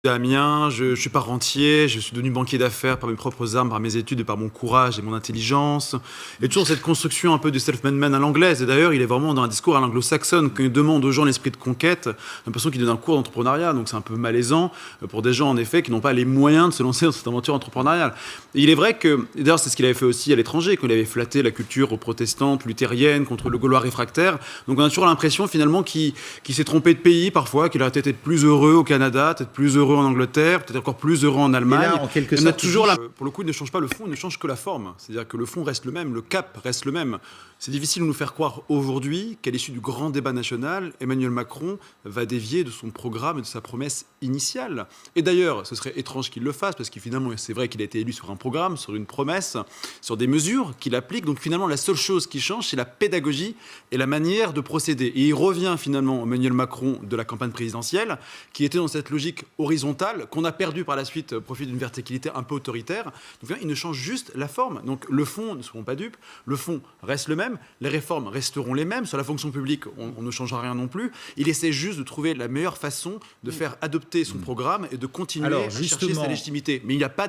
à Amiens, je suis pas rentier, je suis devenu banquier d'affaires par mes propres armes, par mes études et par mon courage et mon intelligence. Et toujours cette construction un peu du self-made man à l'anglaise. Et d'ailleurs, il est vraiment dans un discours à l'anglo-saxonne, quand il demande aux gens l'esprit de conquête, j'ai l'impression qu'il donne un cours d'entrepreneuriat, donc c'est un peu malaisant pour des gens en effet qui n'ont pas les moyens de se lancer dans cette aventure entrepreneuriale. Et il est vrai que, d'ailleurs c'est ce qu'il avait fait aussi à l'étranger, quand il avait flatté la culture protestante, luthérienne, contre le Gaulois réfractaire. Donc on a toujours l'impression finalement qu'il s'est trompé de pays parfois, qu'il aurait peut-être été plus heureux au Canada, peut-être plus heureux en Angleterre, peut-être encore plus heureux en Allemagne. Et là, en quelque on a sorte, toujours pour le coup, il ne change pas le fond, il ne change que la forme. C'est-à-dire que le fond reste le même, le cap reste le même. C'est difficile de nous faire croire aujourd'hui qu'à l'issue du grand débat national, Emmanuel Macron va dévier de son programme et de sa promesse initiale. Et d'ailleurs, ce serait étrange qu'il le fasse, parce que finalement, c'est vrai qu'il a été élu sur un programme, sur une promesse, sur des mesures qu'il applique. Donc finalement, la seule chose qui change, c'est la pédagogie et la manière de procéder. Et il revient finalement, Emmanuel Macron, de la campagne présidentielle, qui était dans cette logique horizontale, qu'on a perdue par la suite au profit d'une verticalité un peu autoritaire. Donc il ne change juste la forme. Donc le fond, ne soyons pas dupes, le fond reste le même. Les réformes resteront les mêmes. Sur la fonction publique, on ne changera rien non plus. Il essaie juste de trouver la meilleure façon de faire adopter son programme et de continuer à chercher sa légitimité. Mais il n'y a pas